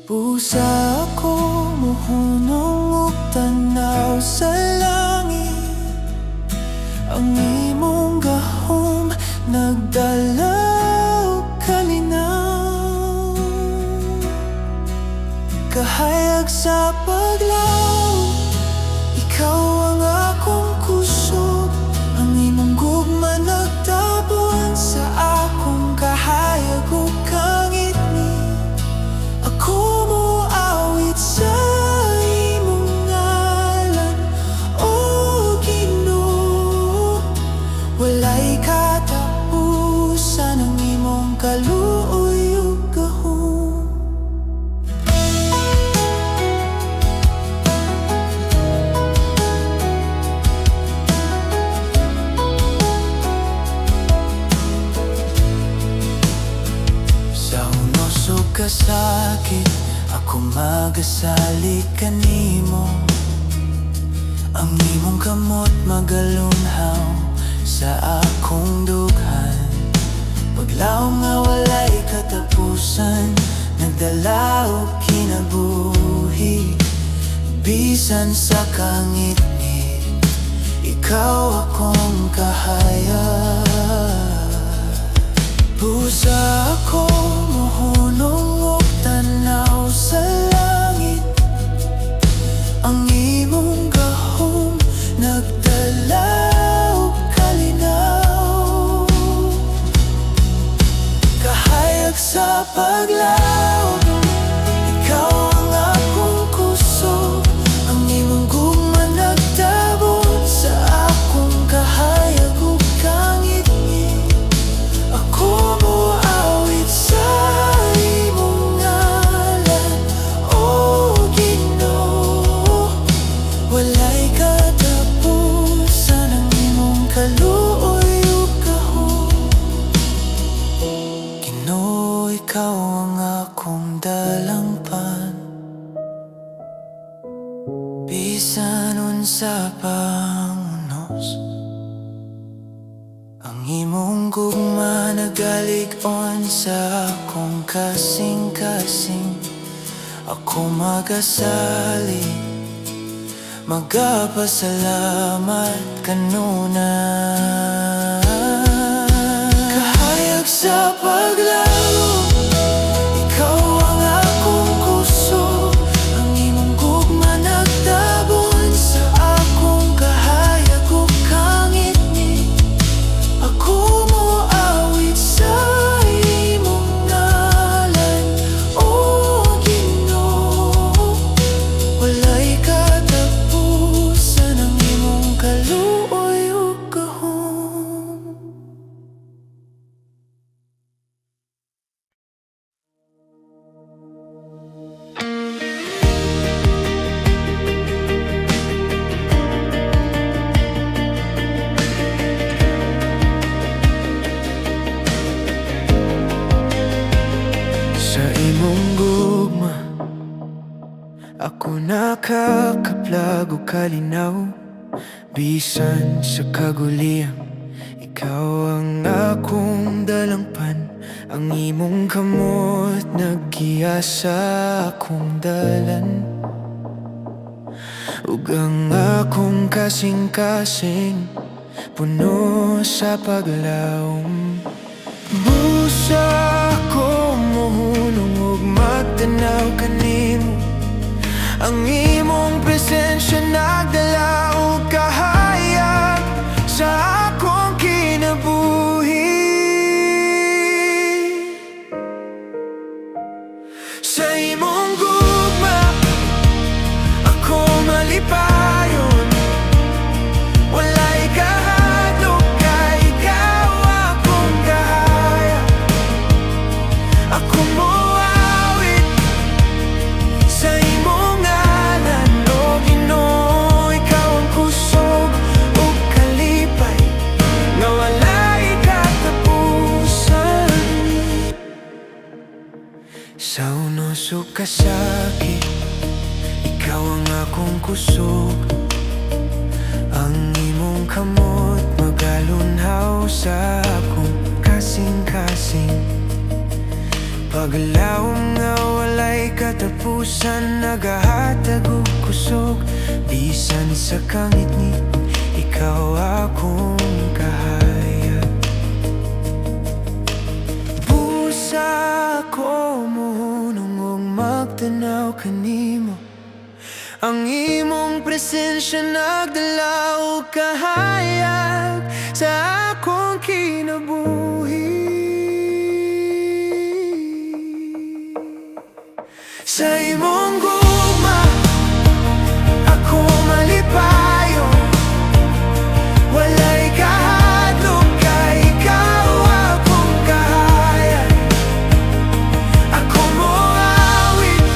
Pusa ako muhunong ug tanaw sa langit, ang imong gahom nagdalaw kalinaw. Kahayag sa paglaw, ikaw ang akong kusog, ang imong gugma nagtabon sa akong kahayag ug kangitni. Ako moawit sa imong ngalan, O Ginoo. Walay katapusan ang imong kaluoy ug gahom. magasali kanimo. Ang imong kamot magalunhaw sa akong dughan. Paglaom nga walay katapusan, nagdala og kinabuhi. Bisan sa kangit-ngit, ikaw akong kahayag. Busa ako mohunong og tanaw sa langit. Ang imong gahom nagdala og kalinaw. Kahayag sa paglaom, ikaw ang akong kusog. Ang imong gugma nagtabon sa akong kahayag ug kangit-ngit. Ako moawit sa imong ngalan, O Ginoo. Walay katapusan ang imong kaluoy ug gahom. Ginoo, ikaw ang akong dalangpan. Bisan unsa pangunos, ang imong gugma nagalig-on sa akong kasing-kasing. Ako magasali, magapasalamat kanuna. Kahayag sa paglaom, ikaw ang akong kusog. Ang imong gugma nagtabon sa akong kahayag ug kangit-ngit. Ako moawit sa imong ngalan, O Ginoo. Walay katapusan ang imong kaluoy ug gahom. Sa imong gugma, ako nakakaplag o kalinaw. Bisan sa kaguliang, ikaw ang akong dalangpan. Ang imong kamot naggiya sa akong dalan. Ug ang akong kasing-kasing puno sa paglaom. Busa ko mohunong ug magtanaw kanimo. Ang imong presensya nagdala og kahayag sa akong kinabuhi. Sa imong gugma, ako malipayon. Walay kahadlok kay ikaw akong kahayag. Ako moawit sa imong ngalan, O Ginoo. Ikaw ang kusog ug kalipay, nga walay katapusan. Sa unos ug kasakit, ikaw ang akong kusog. Ang imong kamot magalunhaw sa akong kasing-kasing. Paglaom nga walay katapusan, nagahatag og kusog. Bisan sa kangit-ngit, ikaw akong kahayag. Busa ko mohunong og magtanaw kanimo. Ang imong presensya nagdala og kahayag sa akong kinabuhi. Sa imong gugma, ako malipayon. Walay kahadlok kay ikaw akong kahayag. Ako moawit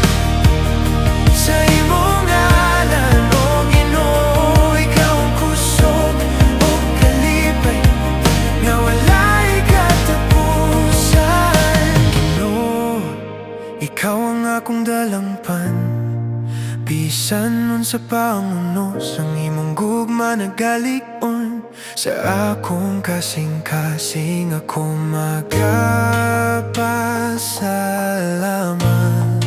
sa imong ngalan, O Ginoo. Ikaw ang kusog ug kalipay, sa pangunos ang imong gugma nagalig-on sa akong kasing-kasing ako magapasalamat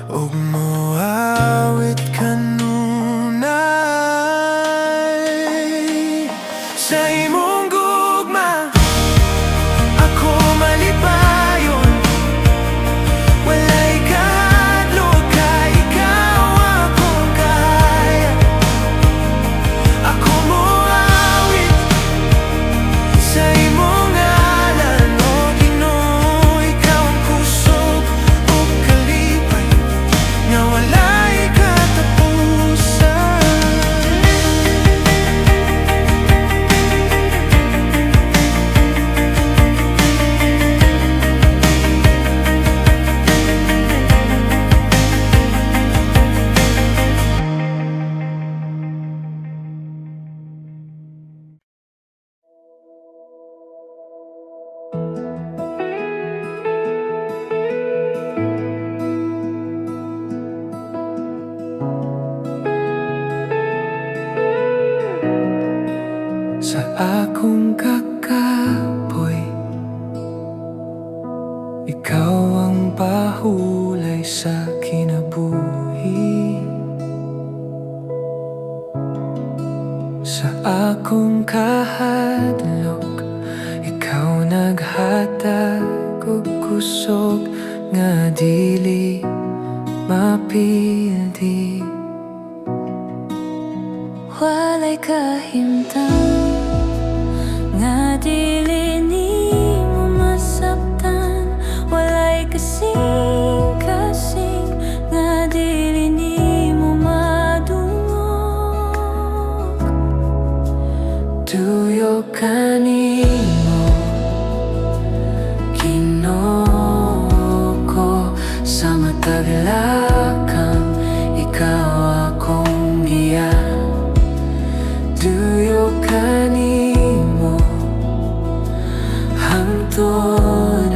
ug moawit kanunay sa imong gugma ako malipayon. Walay kahadlok ka, ikaw akong kaya. Ako moawit sa imong ngalan, O Ginoo. Ikaw ang kusog ug kalipay nga walay katapusan. Sa akong kakapoy, ikaw ang pahulay sa kinabuhi. Sa akong kahadlok, ikaw naghatag og kusog nga dili mapildi. Walay kahimtang nga dili nimo masabtan. Walay kasing-kasing nga dili nimo madungog. Tuyo kanimo, Ginoo ko, sa matag lakang ikaw akong giya. Tuyo kanimo, hangtod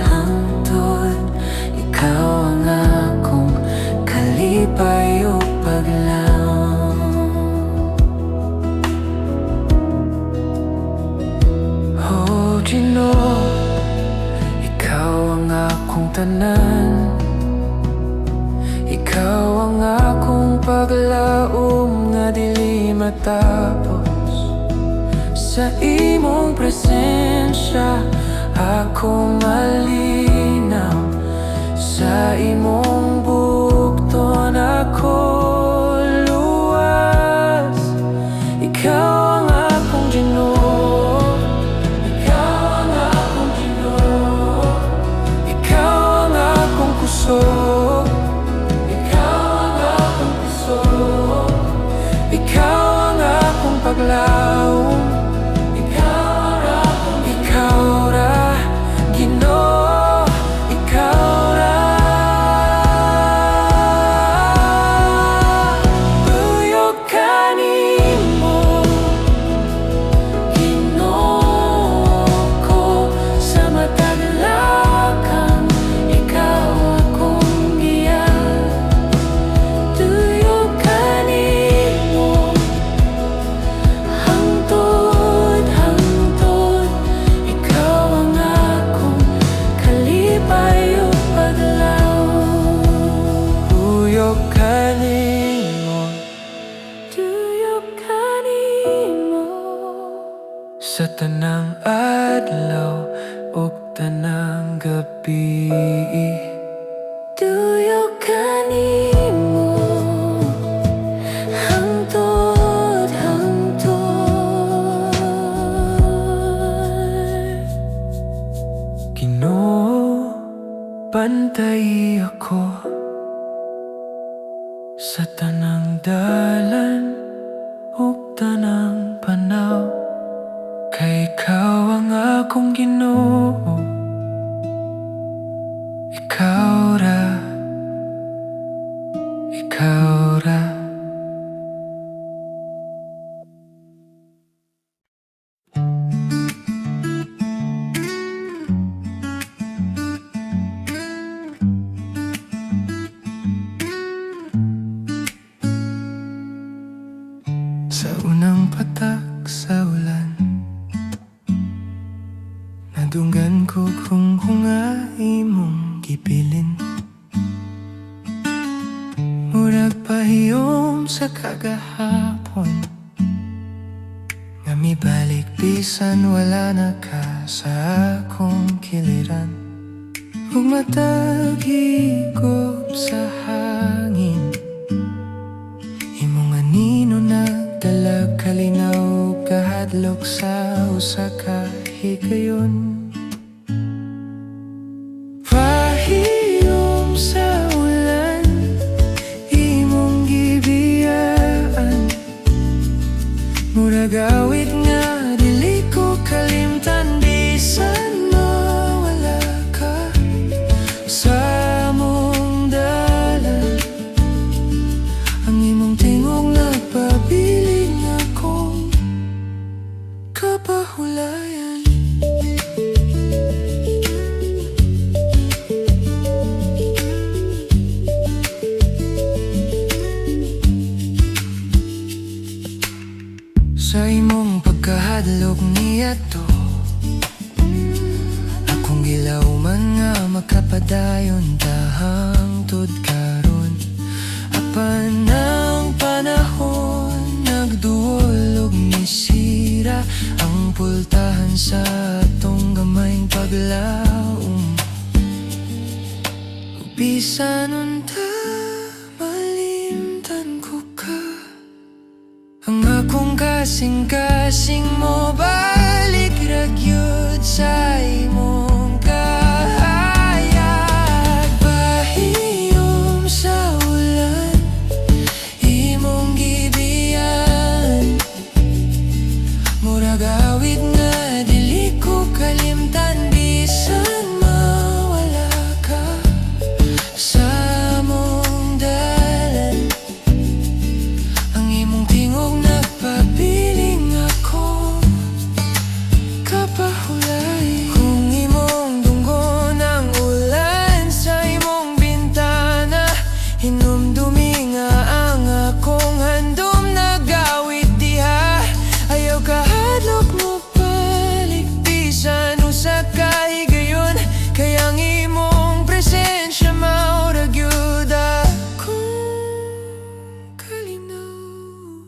ikaw ang akong kalipay o paglaom. Oh Ginoo, ikaw ang akong tanan. Ikaw ang akong paglaom nga dili matapos. Sa imong presensya ako malinaw. Sa imong bugton ako luwas. Ikaw ang akong Ginoo. Ikaw ang akong Ginoo. Ikaw ang akong kusog. Ikaw ang akong kusog. Ikaw ang akong paglaom. Ikaw ra, Ginoo. Ikaw ra. Uyog kanimo, Ginoo ko, sa matag lakang ikaw akong giya. Tuyog kanimo, hangtod ikaw ang akong kalipay o paglaom. Tuyog kanimo, tuyog kanimo, sa tanang adlaw ug tanang gabi. Tuyog kanimo, hangtod Ginoo, bantay ako sa tanang dalan ug tanang panaw. Kay ikaw ang akong Ginoo. Ikaw Sa unang patak sa ulan, nadunggan ko kung hungai mong gibilin. Murag pahiyom sa kagahapon, nga mibalik bisan wala na ka sa akong kiliran. Ug matag higop sa hangin, imong anino nagdalag kalinaw ug kahadlok sa usa ka higayon. Pahiyom sa ulan, imong gibiyaan, murag awit nga dili ko kalimtan bisan mawala ka sa among dalan. Ang imong tingog nagpabiling akong kapahulayan. Sa imong pagkahadlok niyato, akong gilauman nga makapadayon tahangtod karon. Apan ang panahon nagduol ug nisira ang pultahan sa atong gamayng paglaom. Ug bisan unta malimtan ko ka, ang akong kasing-kasing mo balik ragyod sa imong kahayag. Pahiyom sa ulan, imong gibiyan, murag awit nga dili ko kalimtan bisan mawala ka sa among dalan. Ang imong tingog nagpabiling ako kapahulay. Kung imong dunggon ang ulan sa imong bintana, hinumdumi nga ang akong handom nagawit diha. Ayaw kahadlok mo balik bisan usa ka higayon, kaya ang imong presensya maurag yun akong kalinaw.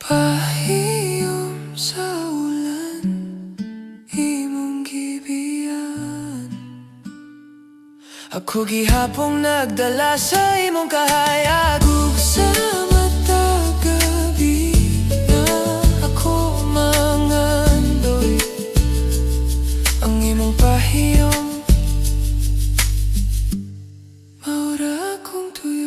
Pahiyom sa ulan, imong gibiyan, ako gihapong nagdala sa imong kahayag. Ug sa matag gabi na ako mangandoy, ang imong pahiyom maura akong tuyo.